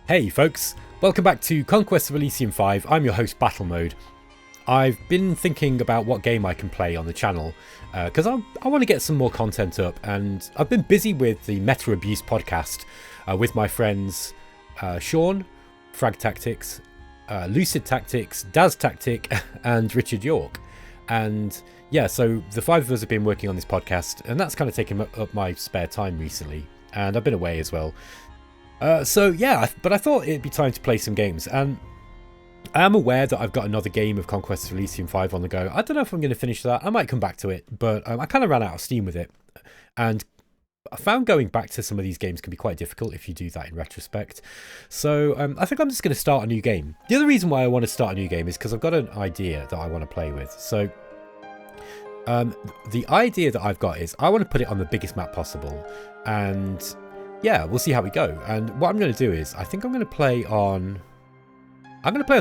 Hey folks, welcome back to Conquest of Elysium 5. I'm your host BattleMode. I've been thinking about what game I can play on the channel because I want to get some more content up, and I've been busy with the Meta Abuse podcast with my friends Sean, Frag Tactics, Lucid Tactics, Daz Tactic and Richard York. And yeah, so the five of us have been working on this podcast, and that's kind of taken up my spare time recently, and I've been away as well. So yeah, but I thought it'd be time to play some games, and I am aware that I've got another game of Conquest of Elysium 5 on the go. I don't know if I'm going to finish that. I might come back to it, but I kind of ran out of steam with it, and I found going back to some of these games can be quite difficult if you do that in retrospect. So I think I'm just going to start a new game. The other reason why I want to start a new game is because I've got an idea that I want to play with. So the idea that I've got is I want to put it on the biggest map possible, and yeah, we'll see how we go. And what I'm going to do is I think I'm going to play on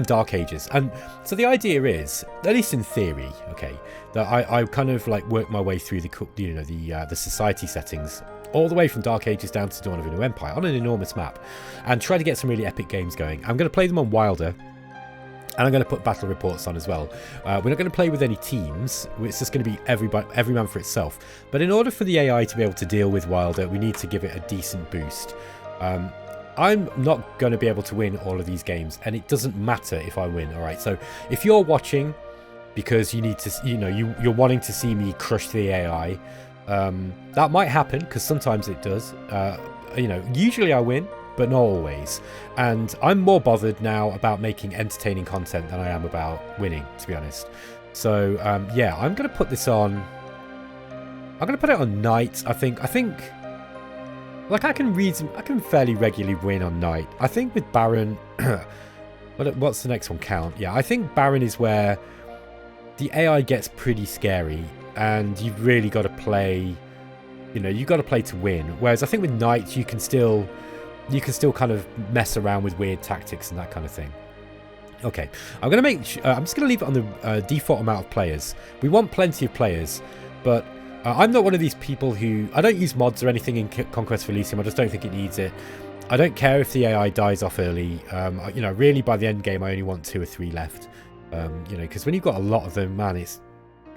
Dark Ages. And so the idea is, at least in theory, okay, that I kind of like work my way through the society settings all the way from Dark Ages down to Dawn of a New Empire on an enormous map, and try to get some really epic games going. I'm going to play them on Wilder, and I'm going to put battle reports on as well. We're not going to play with any teams. It's just going to be every man for itself. But in order for the AI to be able to deal with Wilder, we need to give it a decent boost. I'm not going to be able to win all of these games, and it doesn't matter if I win. All right. So if you're watching because you need to, you're wanting to see me crush the AI, that might happen because sometimes it does. Usually I win, but not always. And I'm more bothered now about making entertaining content than I am about winning, to be honest. So yeah, I'm going to put this on. I'm going to put it on night. I think like I can fairly regularly win on night. I think with barren, what's the next one count? Yeah, I think barren is where the AI gets pretty scary, and you've really got to play. You've got to play to win. Whereas I think with night you can still kind of mess around with weird tactics and that kind of thing. Okay, I'm just going to leave it on the default amount of players. We want plenty of players, but I'm not one of these people who... I don't use mods or anything in Conquest of Elysium. I just don't think it needs it. I don't care if the AI dies off early. Really by the end game, I only want 2 or 3 left. Because when you've got a lot of them, man, it's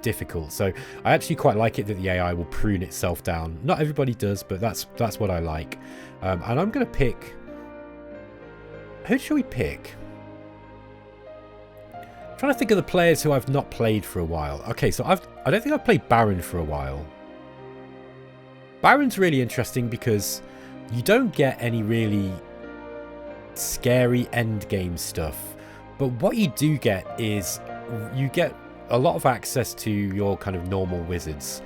difficult. So I actually quite like it that the AI will prune itself down. Not everybody does, but that's what I like. And I'm going to pick... Who should we pick? I'm trying to think of the players who I've not played for a while. Okay, so I don't think I've played Barren for a while. Barren's really interesting because you don't get any really scary end game stuff. But what you do get is you get a lot of access to your kind of normal wizards.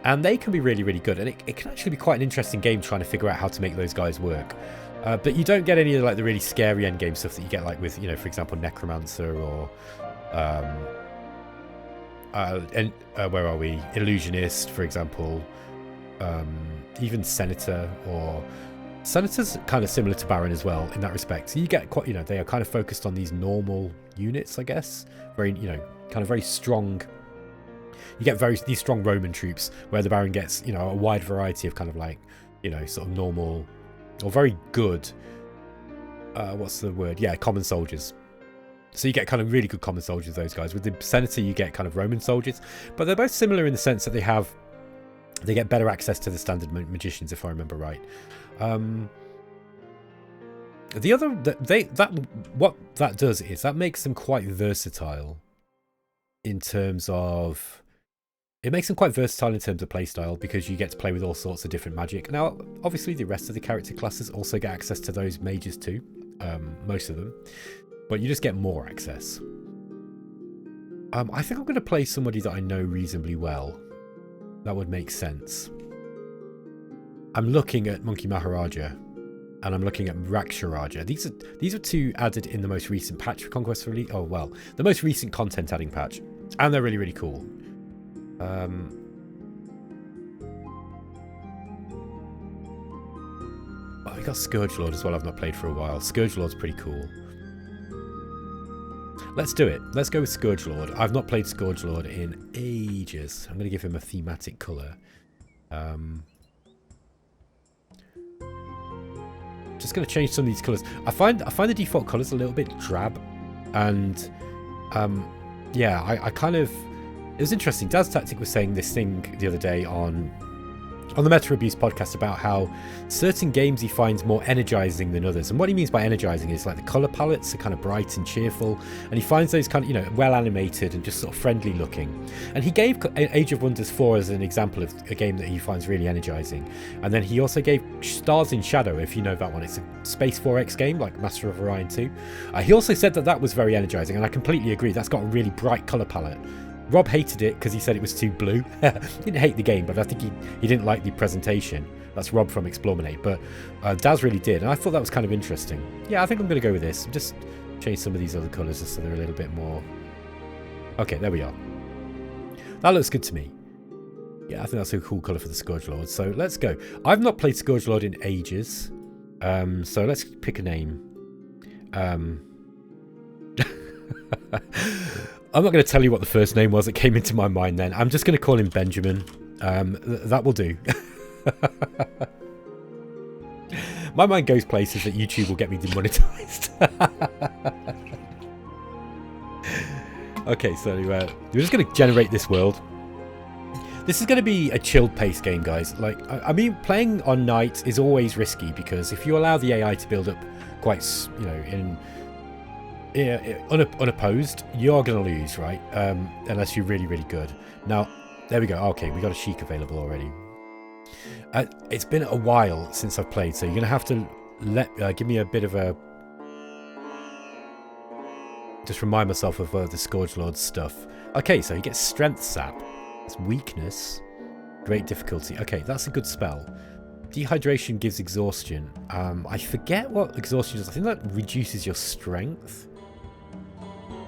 And they can be really, really good. And it can actually be quite an interesting game trying to figure out how to make those guys work. But you don't get any of like the really scary end game stuff that you get like with, for example, Necromancer or... where are we? Illusionist, for example. Even Senator, or... Senator's kind of similar to Baron as well in that respect. So you get quite, they are kind of focused on these normal units, I guess. Very, kind of very strong... You get these strong Roman troops, where the Baron gets, a wide variety of kind of like, sort of normal or very good, what's the word? Yeah, common soldiers. So you get kind of really good common soldiers, those guys. With the Senator, you get kind of Roman soldiers, but they're both similar in the sense that they get better access to the standard magicians, if I remember right. What that does is that makes them quite versatile in terms of... It makes them quite versatile in terms of playstyle because you get to play with all sorts of different magic. Now, obviously, the rest of the character classes also get access to those mages too, most of them, but you just get more access. I think I'm going to play somebody that I know reasonably well. That would make sense. I'm looking at Monkey Maharaja, and I'm looking at Raksharaja. These are 2 added in the most recent patch for Conquest of Elysium. Oh, well, the most recent content adding patch, and they're really, really cool. We got Scourge Lord as well. I've not played for a while. Scourge Lord's pretty cool. Let's do it. Let's go with Scourge Lord. I've not played Scourge Lord in ages. I'm going to give him a thematic colour. just going to change some of these colours. I find the default colours a little bit drab, and yeah, I kind of, it was interesting. Daz Tactic was saying this thing the other day on the Meta Abuse podcast about how certain games he finds more energizing than others. And what he means by energizing is like the color palettes are kind of bright and cheerful, and he finds those kind of, you know, well animated and just sort of friendly looking. And he gave Age of Wonders 4 as an example of a game that he finds really energizing. And then he also gave Stars in Shadow, if you know that one. It's a Space 4X game like Master of Orion 2. He also said that was very energizing, and I completely agree. That's got a really bright color palette. Rob hated it because he said it was too blue. He didn't hate the game, but I think he didn't like the presentation. That's Rob from Explominate, but Daz really did, and I thought that was kind of interesting. Yeah, I think I'm going to go with this. Just change some of these other colours just so they're a little bit more... Okay, there we are. That looks good to me. Yeah, I think that's a cool colour for the Scourge Lord. So let's go. I've not played Scourge Lord in ages, so let's pick a name. I'm not going to tell you what the first name was that came into my mind then. I'm just going to call him Benjamin. That will do. My mind goes places that YouTube will get me demonetized. Okay, so we're just going to generate this world. This is going to be a chilled pace game, guys. Like, I mean, playing on night is always risky because if you allow the AI to build up quite, you know, unopposed, you're going to lose, right? Unless you're really, really good. Now, there we go. Okay, we got a Sheik available already. It's been a while since I've played, so you're going to have to give me a bit of a... Just remind myself of the Scourge Lord stuff. Okay, so he gets Strength Sap. It's weakness. Great difficulty. Okay, that's a good spell. Dehydration gives exhaustion. I forget what exhaustion is. I think that reduces your strength.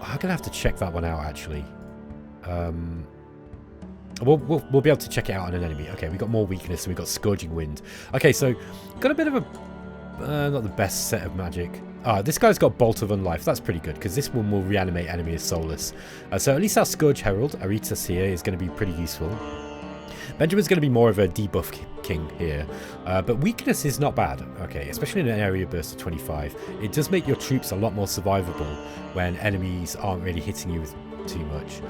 I'm going to have to check that one out, actually. We'll be able to check it out on an enemy. Okay, we got more weakness and we got Scourging Wind. Okay, so got a bit of a... not the best set of magic. This guy's got Bolt of Unlife. That's pretty good, because this one will reanimate enemies soulless. So at least our Scourge Herald, Aritas here, is going to be pretty useful. Benjamin's going to be more of a debuff king here, but weakness is not bad, okay, especially in an area burst of 25. It does make your troops a lot more survivable when enemies aren't really hitting you with too much.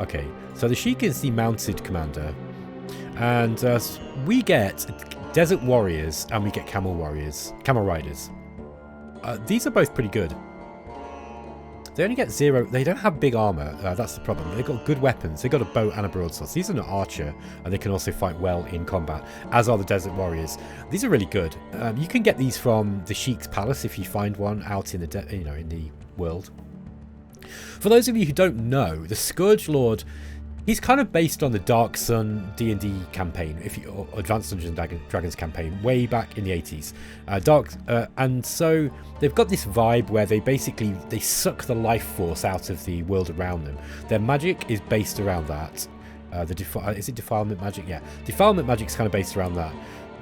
Okay, so the Sheik is the mounted commander, and we get Desert Warriors and we get Camel Riders. These are both pretty good. They only get 0. They don't have big armor. That's the problem. They've got good weapons. They've got a bow and a broadsword. So these are an archer, and they can also fight well in combat, as are the Desert Warriors. These are really good. You can get these from the Sheik's Palace if you find one out in the in the world. For those of you who don't know, the Scourge Lord, he's kind of based on the Dark Sun D&D campaign, or Advanced Dungeons and Dragons campaign, way back in the 80s. And so they've got this vibe where they suck the life force out of the world around them. Their magic is based around that. Is it Defilement magic? Yeah, Defilement magic is kind of based around that.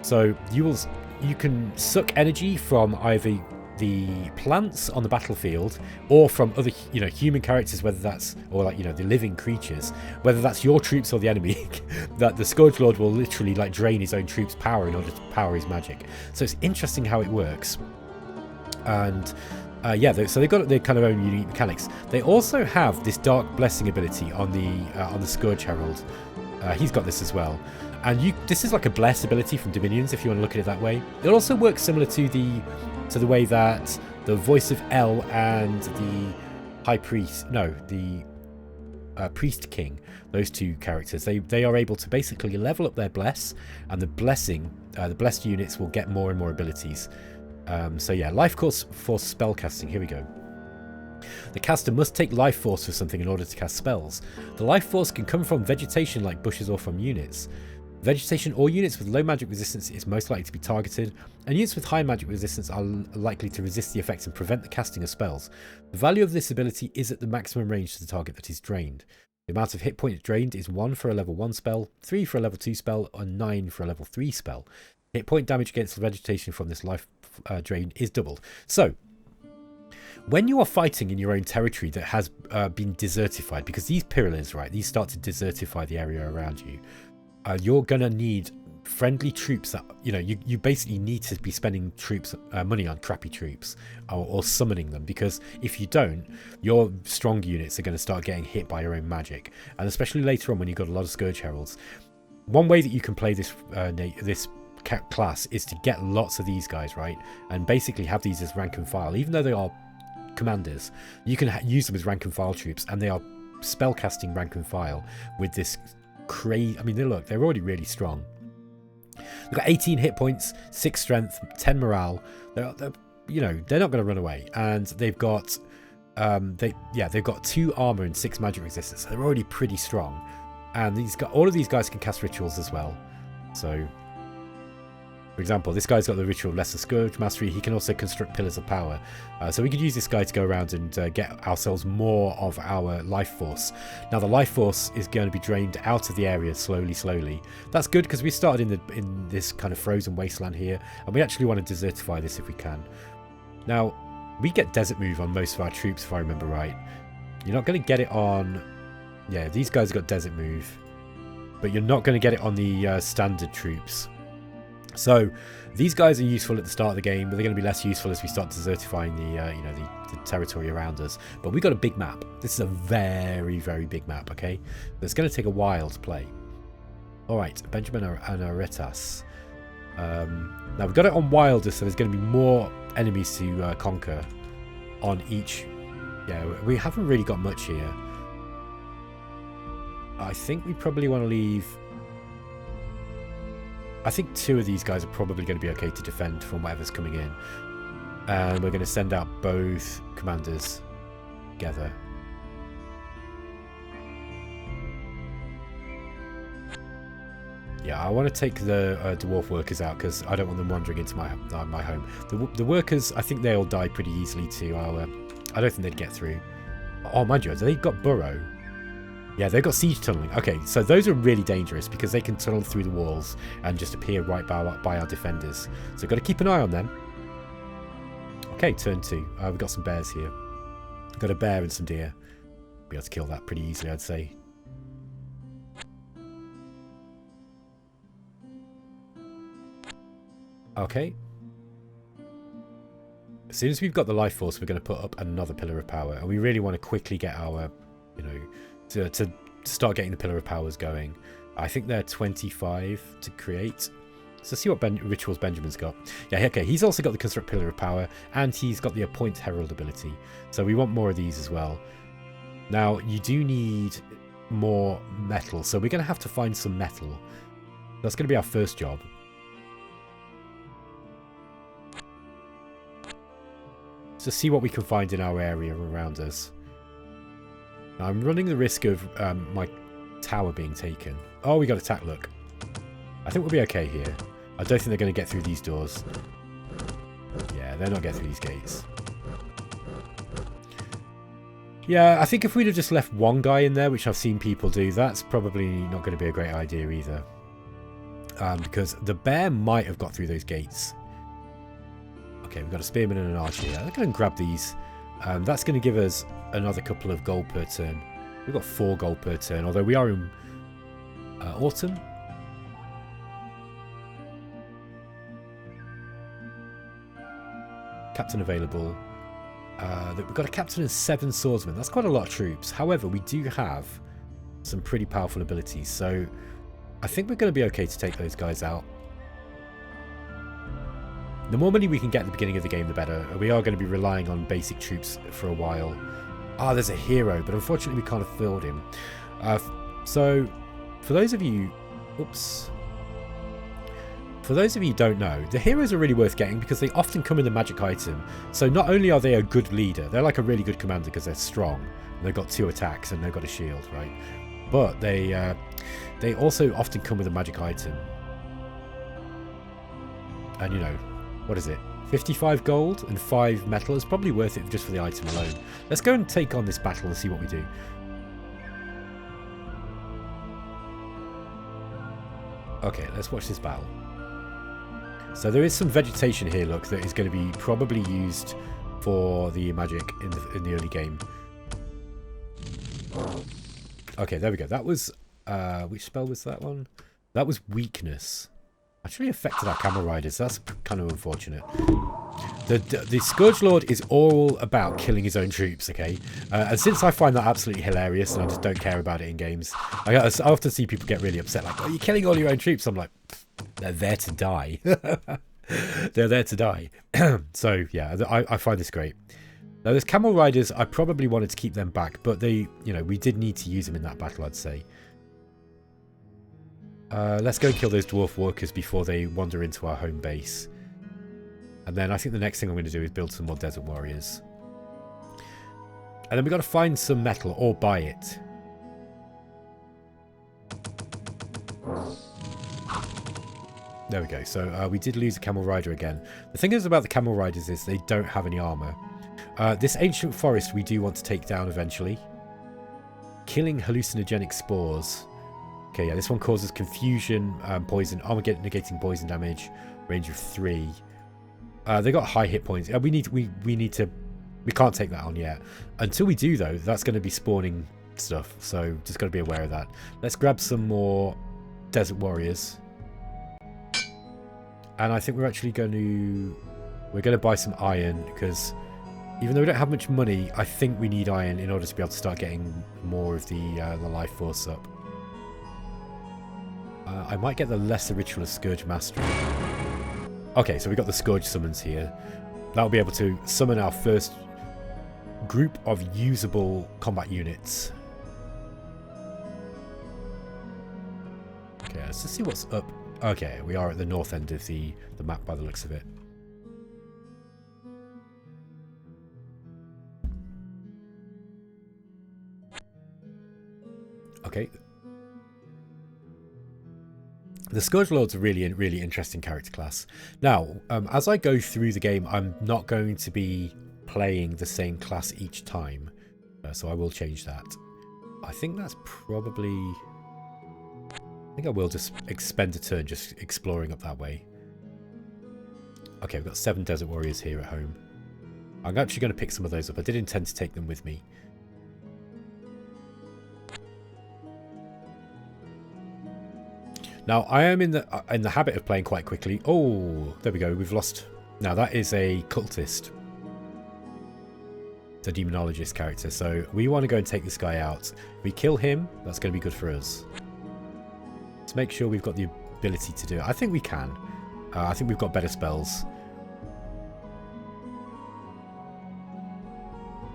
So you can suck energy from either the plants on the battlefield or from other human characters, whether that's the living creatures, whether that's your troops or the enemy. That the Scourge Lord will literally drain his own troops' power in order to power his magic. So it's interesting how it works. And so they've got their kind of own unique mechanics. They also have this Dark Blessing ability on the Scourge Herald. He's got this as well. And this is like a bless ability from Dominions, if you want to look at it that way. It also works similar to the way that the Voice of El and the High Priest, the Priest King, those two characters, they are able to basically level up their bless, and the blessed units will get more and more abilities. So yeah, life force spellcasting. Here we go. The caster must take life force for something in order to cast spells. The life force can come from vegetation like bushes or from units. Vegetation or units with low magic resistance is most likely to be targeted, and units with high magic resistance are likely to resist the effects and prevent the casting of spells. The value of this ability is at the maximum range to the target that is drained. The amount of hit points drained is 1 for a level 1 spell, 3 for a level 2 spell, and 9 for a level 3 spell. Hit point damage against the vegetation from this life drain is doubled. So, when you are fighting in your own territory that has been desertified, because these pyramids, right, these start to desertify the area around you, you're going to need friendly troops that, you know, you basically need to be spending money on crappy troops or summoning them, because if you don't, your strong units are going to start getting hit by your own magic, and especially later on when you've got a lot of Scourge Heralds. One way that you can play this class is to get lots of these guys, right, and basically have these as rank and file. Even though they are commanders, you can use them as rank and file troops, and they are spellcasting rank and file with this crazy. I mean, they're already really strong. They've got 18 hit points, 6 strength, 10 morale. They're you know, they're not going to run away, and they've got they've got 2 armor and 6 magic resistance. So they're already pretty strong, and all of these guys can cast rituals as well. So, for example, this guy's got the ritual Lesser Scourge Mastery. He can also construct pillars of power. So we could use this guy to go around and get ourselves more of our life force. Now the life force is going to be drained out of the area slowly. That's good, because we started in this kind of frozen wasteland here, and we actually want to desertify this if we can. Now, we get desert move on most of our troops, if I remember right. You're not going to get it on... Yeah, these guys got desert move, but you're not going to get it on the standard troops. So these guys are useful at the start of the game, but they're going to be less useful as we start desertifying the territory around us. But we've got a big map. This is a very, very big map, okay? It's going to take a while to play. All right, Benjamin and Aretas. Now we've got it on Wilder, so there's going to be more enemies to conquer on each. Yeah, we haven't really got much here. I think we probably want to leave... I think 2 of these guys are probably going to be okay to defend from whatever's coming in. And we're going to send out both commanders together. Yeah, I want to take the dwarf workers out, because I don't want them wandering into my home. The workers, I think they'll die pretty easily to our... I don't think they'd get through. Oh, mind you, they've got burrow. Yeah, they've got siege tunneling. Okay, so those are really dangerous, because they can tunnel through the walls and just appear right by our defenders. So we've got to keep an eye on them. Okay, turn 2. We've got some bears here. We've got a bear and some deer. Be able to kill that pretty easily, I'd say. Okay. As soon as we've got the life force, we're going to put up another pillar of power, and we really want to quickly get our, you know, to start getting the pillar of powers going. I think they're 25 to create. So see what rituals Benjamin's got. Yeah, okay, he's also got the construct pillar of power, and he's got the appoint herald ability. So we want more of these as well. Now you do need more metal, so we're going to have to find some metal. That's going to be our first job. So see what we can find in our area around us. Now, I'm running the risk of my tower being taken. Oh, we got attack, look. I think we'll be okay here. I don't think they're going to get through these doors. Yeah, they're not getting through these gates. Yeah, I think if we'd have just left one guy in there, which I've seen people do, that's probably not going to be a great idea either. Because the bear might have got through those gates. Okay, we've got a spearman and an archer here. I'm going to grab these. That's going to give us another couple of gold per turn. We've got 4 gold per turn, although we are in autumn. Captain available. We've got a captain and 7 swordsmen. That's quite a lot of troops. However, we do have some pretty powerful abilities, so I think we're going to be okay to take those guys out. The more money we can get at the beginning of the game, the better. We are going to be relying on basic troops for a while. Ah, there's a hero, but unfortunately we can't afford him. So, for those of you... Oops. For those of you who don't know, the heroes are really worth getting because they often come in a magic item. So not only are they a good leader, they're like a really good commander because they're strong. And they've got 2 attacks and they've got a shield, right? But they also often come with a magic item. And you know... What is it? 55 gold and 5 metal is probably worth it just for the item alone. Let's go and take on this battle and see what we do. Okay, let's watch this battle. So there is some vegetation here, look, that is going to be probably used for the magic in the early game. Okay, there we go. That was... which spell was that one? That was weakness. Actually affected our camel riders. That's kind of unfortunate. The Scourge Lord is all about killing his own troops, okay? And since I find that absolutely hilarious and I just don't care about it in games, I often see people get really upset, like, oh, you're killing all your own troops. I'm like, they're there to die. They're there to die. So, yeah, I find this great. Now, there's camel riders. I probably wanted to keep them back, but they, you know, we did need to use them in that battle, I'd say. Let's go and kill those dwarf walkers before they wander into our home base. And then I think the next thing I'm going to do is build some more desert warriors. And then we've got to find some metal or buy it. There we go. So we did lose a camel rider again. The thing is about the camel riders is they don't have any armor. This ancient forest we do want to take down eventually. Killing hallucinogenic spores. Okay, yeah, this one causes confusion, poison, armor negating poison damage, range of 3. They got high hit points. We can't take that on yet. Until we do though, that's going to be spawning stuff. So just got to be aware of that. Let's grab some more desert warriors. And I think we're actually going to buy some iron because even though we don't have much money, I think we need iron in order to be able to start getting more of the life force up. I might get the lesser ritual of Scourge Mastery. Okay, so we got the Scourge summons here. That'll be able to summon our first group of usable combat units. Okay, let's just see what's up. Okay, we are at the north end of the map by the looks of it. Okay. The Scourge Lord's a really interesting character class. Now, as I go through the game, I'm not going to be playing the same class each time. So I will change that. I think that's probably... I think I will just expend a turn just exploring up that way. Okay, we've got 7 desert warriors here at home. I'm actually going to pick some of those up. I did intend to take them with me. Now, I am in the habit of playing quite quickly. Oh, there we go. We've lost. Now, that is a cultist. It's a demonologist character. So we want to go and take this guy out. If we kill him, that's going to be good for us. Let's make sure we've got the ability to do it. I think we can. I think we've got better spells.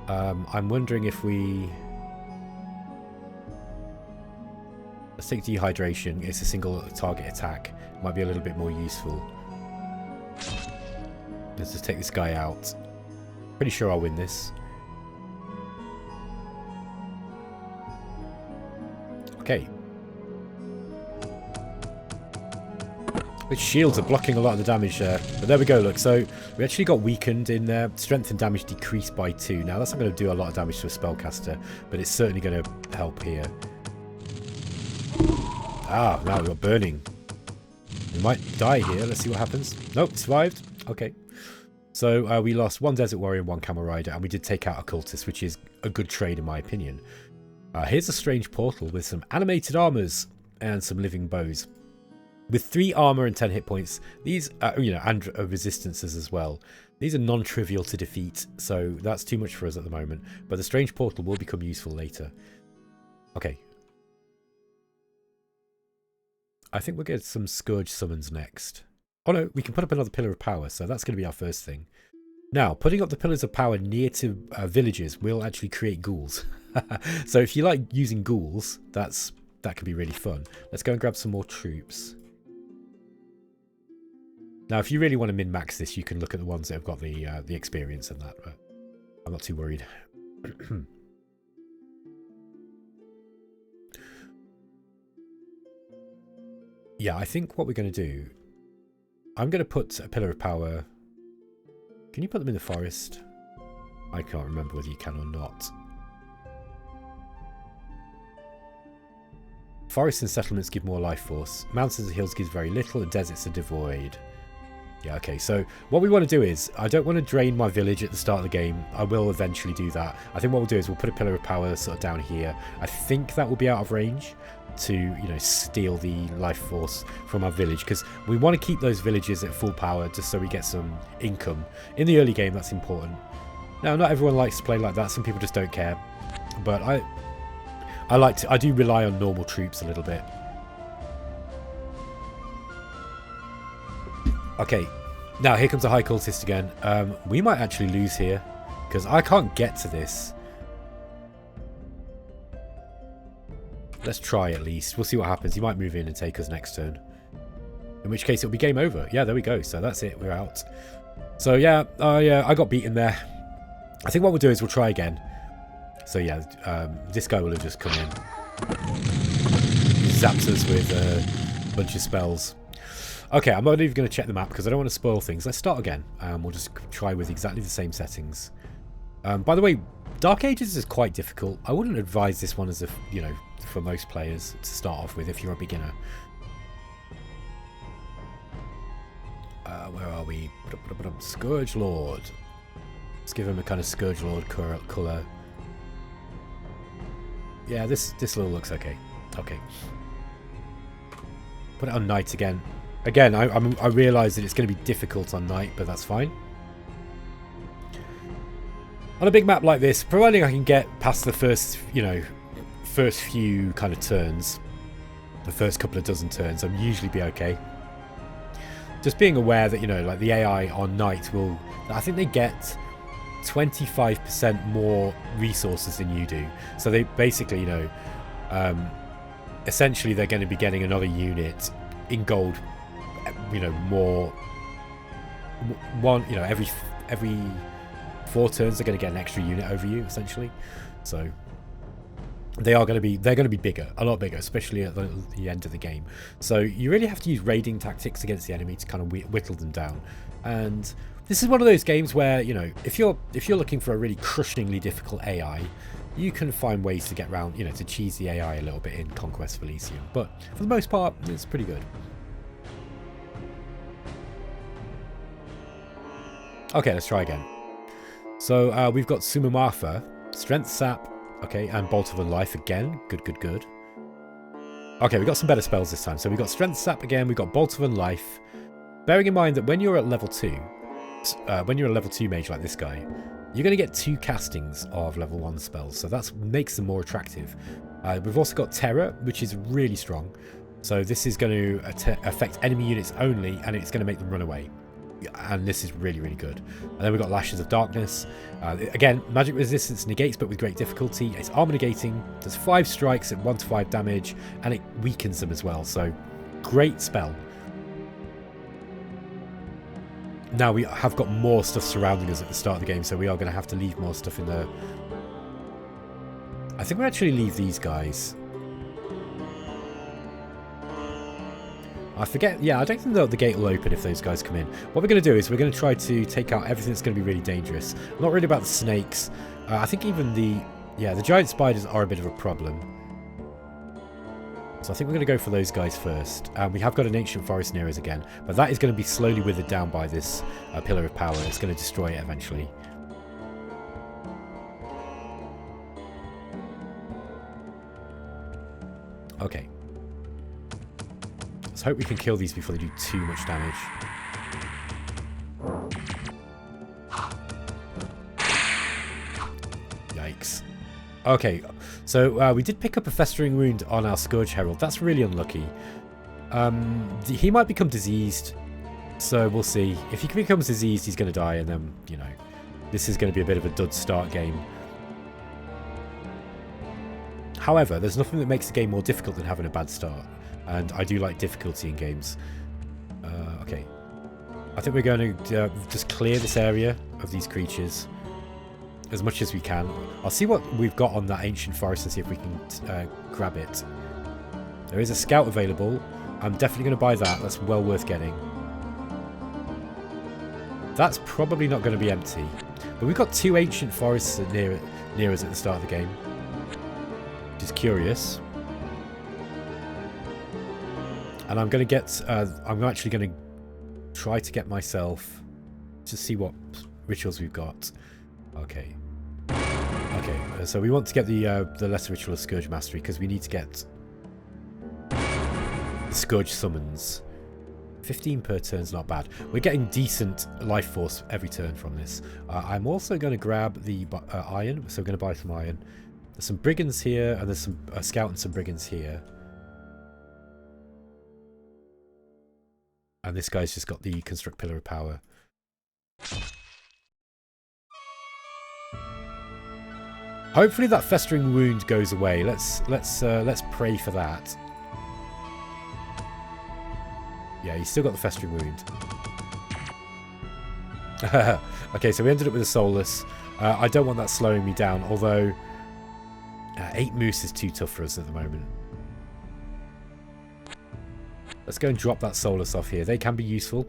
I'm wondering if we... Let's take dehydration. It's a single target attack. Might be a little bit more useful. Let's just take this guy out. Pretty sure I'll win this. Okay. The shields are blocking a lot of the damage there. But there we go, look. So we actually got weakened in there. Strength and damage decreased by 2. Now that's not going to do a lot of damage to a spellcaster, but it's certainly going to help here. Ah, now we've got burning. We might die here. Let's see what happens. Nope, survived. Okay. So we lost 1 desert warrior and 1 camel rider, and we did take out a cultist, which is a good trade in my opinion. Here's a strange portal with some animated armors and some living bows. With 3 armor and 10 hit points, these, you know, and resistances as well. These are non-trivial to defeat, so that's too much for us at the moment. But the strange portal will become useful later. Okay. I think we'll get some Scourge summons next. Oh no, we can put up another pillar of power, so that's going to be our first thing. Now, putting up the pillars of power near to villages will actually create ghouls. So if you like using ghouls, that can be really fun. Let's go and grab some more troops. Now, if you really want to min-max this, you can look at the ones that have got the experience and that, but I'm not too worried. Yeah, I think what we're going to do... I'm going to put a pillar of power... Can you put them in the forest? I can't remember whether you can or not. Forests and settlements give more life force. Mountains and hills gives very little, and deserts are devoid. Yeah, okay, so what we want to do is, I don't want to drain my village at the start of the game. I will eventually do that. I think what we'll do is we'll put a pillar of power sort of down here. I think that will be out of range, to, you know, steal the life force from our village, because we want to keep those villages at full power just so we get some income. In the early game, that's important. Now, not everyone likes to play like that. Some people just don't care. But I do rely on normal troops a little bit. Okay, now here comes a high cultist again. We might actually lose here, because I can't get to this. Let's try at least. We'll see what happens. He might move in and take us next turn. In which case it'll be game over. Yeah, there we go. So that's it. We're out. So yeah, I got beaten there. I think what we'll do is we'll try again. So yeah, this guy will have just come in. He zaps us with a bunch of spells. Okay, I'm not even going to check the map because I don't want to spoil things. Let's start again. We'll just try with exactly the same settings. By the way, Dark Ages is quite difficult. I wouldn't advise this one as a, you know, for most players to start off with if you're a beginner. Where are we? Scourge Lord. Let's give him a kind of Scourge Lord colour. Yeah, this little looks okay. Okay. Put it on night again. Again, I realise that it's going to be difficult on night, but that's fine. On a big map like this, providing I can get past the first, you know, first few kind of turns, the first couple of dozen turns, I'll usually be okay. Just being aware that, you know, like the AI on night will, I think they get 25% more resources than you do. So they basically, you know, essentially they're going to be getting another unit in gold, you know, more, one, you know, every 4 turns they're going to get an extra unit over you, essentially. So they're going to be bigger, a lot bigger, especially at the end of the game. So you really have to use raiding tactics against the enemy to kind of whittle them down. And this is one of those games where, you know, if you're looking for a really crushingly difficult AI, you can find ways to get around, you know, to cheese the AI a little bit in Conquest of Elysium. But for the most part, it's pretty good. Okay, let's try again. So we've got Muahaha, Strength Sap, okay, and Bolt of Life again. Good, good, good. Okay, we got some better spells this time. So we got Strength Sap again, we got Bolt of Life. Bearing in mind that when you're at level 2, when you're a level 2 mage like this guy, you're going to get 2 castings of level 1 spells. So that makes them more attractive. We've also got Terror, which is really strong. So this is going to affect enemy units only, and it's going to make them run away. And this is really, really good. And then we've got Lashes of Darkness. Again, magic resistance negates, but with great difficulty. It's armor negating. Does 5 strikes at 1 to 5 damage, and it weakens them as well. So, great spell. Now we have got more stuff surrounding us at the start of the game, so we are going to have to leave more stuff in there. I think we actually leave these guys. I forget, yeah, I don't think the gate will open if those guys come in. What we're going to do is we're going to try to take out everything that's going to be really dangerous. I'm not really about the snakes. I think even the giant spiders are a bit of a problem. So I think we're going to go for those guys first. We have got an ancient forest near us again, but that is going to be slowly withered down by this pillar of power. It's going to destroy it eventually. Okay. Let's hope we can kill these before they do too much damage. Yikes. Okay, so we did pick up a festering wound on our Scourge Herald. That's really unlucky. He might become diseased, so we'll see. If he becomes diseased, he's going to die, and then, you know, this is going to be a bit of a dud start game. However, there's nothing that makes the game more difficult than having a bad start. And I do like difficulty in games. Okay. I think we're going to just clear this area of these creatures as much as we can. I'll see what we've got on that ancient forest and see if we can grab it. There is a scout available. I'm definitely going to buy that. That's well worth getting. That's probably not going to be empty. But we've got 2 ancient forests near us at the start of the game. Which is curious. And I'm going to get, I'm actually going to try to get myself to see what rituals we've got. Okay. Okay, so we want to get the lesser ritual of Scourge Mastery because we need to get the Scourge summons. 15 per turn's not bad. We're getting decent life force every turn from this. I'm also going to grab the iron, so we're going to buy some iron. There's some brigands here, and there's some scout and some brigands here. And this guy's just got the construct pillar of power. Hopefully that festering wound goes away. Let's pray for that. Yeah, he's still got the festering wound. Okay, so we ended up with a soulless. I don't want that slowing me down, although 8 moose is too tough for us at the moment. Let's go and drop that soulless off here. They can be useful.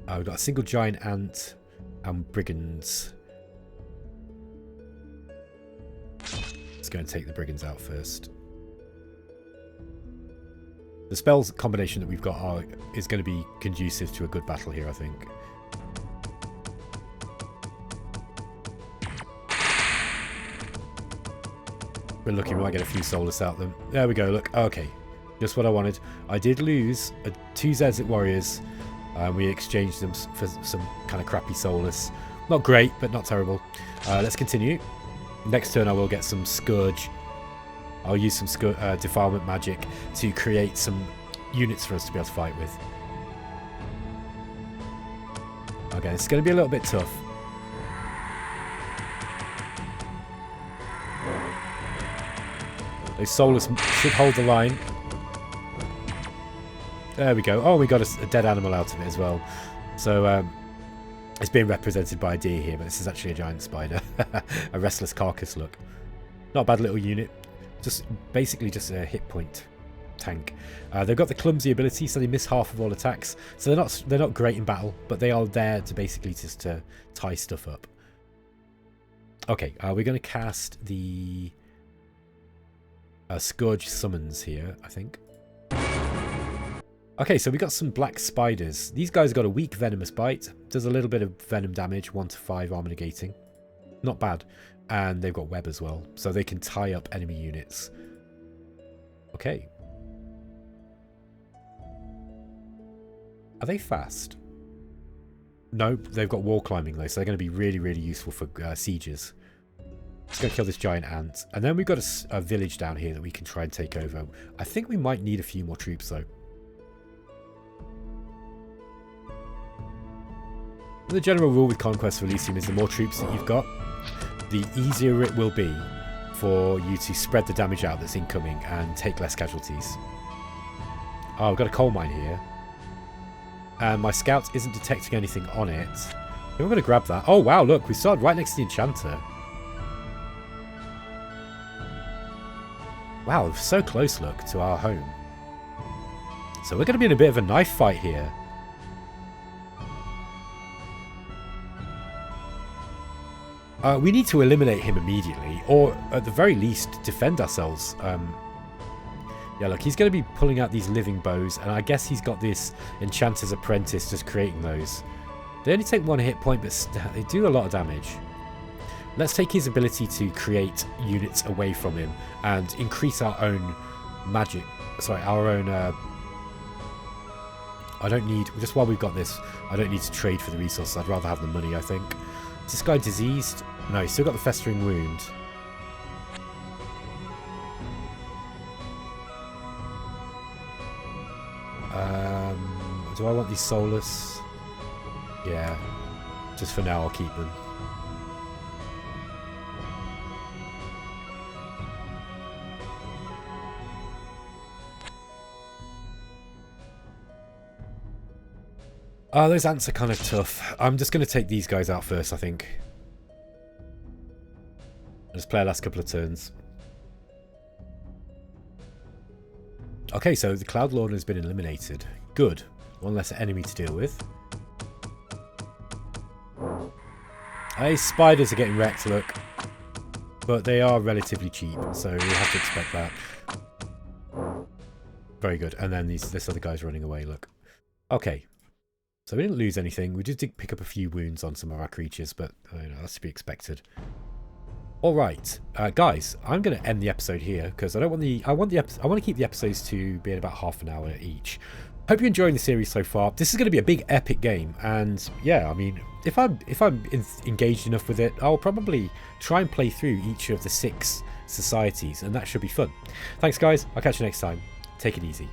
We've got a single giant ant and brigands. Let's go and take the brigands out first. The spells combination that we've got is going to be conducive to a good battle here, I think. We're lucky we might get a few soulless out of them. There we go, look. Okay, just what I wanted. I did lose 2 Zedzik warriors. We exchanged them for some kind of crappy soulless. Not great, but not terrible. Let's continue. Next turn I will get some Scourge. I'll use some defilement magic to create some units for us to be able to fight with. Okay, it's going to be a little bit tough. Those soulless should hold the line. There we go. Oh, we got a dead animal out of it as well. So it's being represented by a deer here, but this is actually a giant spider. A restless carcass, look. Not a bad little unit. Just basically just a hit point tank. They've got the clumsy ability, so they miss half of all attacks. So they're not great in battle, but they are there to basically just to tie stuff up. Okay, we're going to cast the Scourge summons here, I think. Okay, so we got some black spiders. These guys got a weak venomous bite. Does a little bit of venom damage, 1 to 5 armor negating. Not bad. And they've got web as well, so they can tie up enemy units. Okay. Are they fast? No, they've got wall climbing though, so they're going to be really, really useful for sieges. Let's go kill this giant ant. And then we've got a village down here that we can try and take over. I think we might need a few more troops though. The general rule with Conquest of Elysium is the more troops that you've got, the easier it will be for you to spread the damage out that's incoming and take less casualties. Oh, I've got a coal mine here. And my scout isn't detecting anything on it. We're going to grab that. Oh, wow, look, we started right next to the enchanter. Wow, so close, look, to our home. So we're going to be in a bit of a knife fight here. We need to eliminate him immediately, or at the very least, defend ourselves. Yeah, look, he's going to be pulling out these living bows, and I guess he's got this Enchanter's Apprentice just creating those. They only take 1 hit point, but they do a lot of damage. Let's take his ability to create units away from him and increase our own magic. Sorry, our own... I don't need... Just while we've got this, I don't need to trade for the resources. I'd rather have the money, I think. Is this guy diseased? No, he's still got the festering wound. Do I want these soulless? Yeah. Just for now, I'll keep them. Oh, those ants are kind of tough. I'm just going to take these guys out first, I think. Just play our last couple of turns. Okay, so the Cloud Lord has been eliminated. Good. One less enemy to deal with. These spiders are getting wrecked, look. But they are relatively cheap, so we have to expect that. Very good. And then this other guy's running away, look. Okay. So we didn't lose anything. We did pick up a few wounds on some of our creatures, but you know, that's to be expected. All right, guys, I'm going to end the episode here because I want to keep the episodes to being about half an hour each. Hope you're enjoying the series so far. This is going to be a big epic game, and yeah, I mean, if I'm engaged enough with it, I'll probably try and play through each of the 6 societies, and that should be fun. Thanks, guys. I'll catch you next time. Take it easy.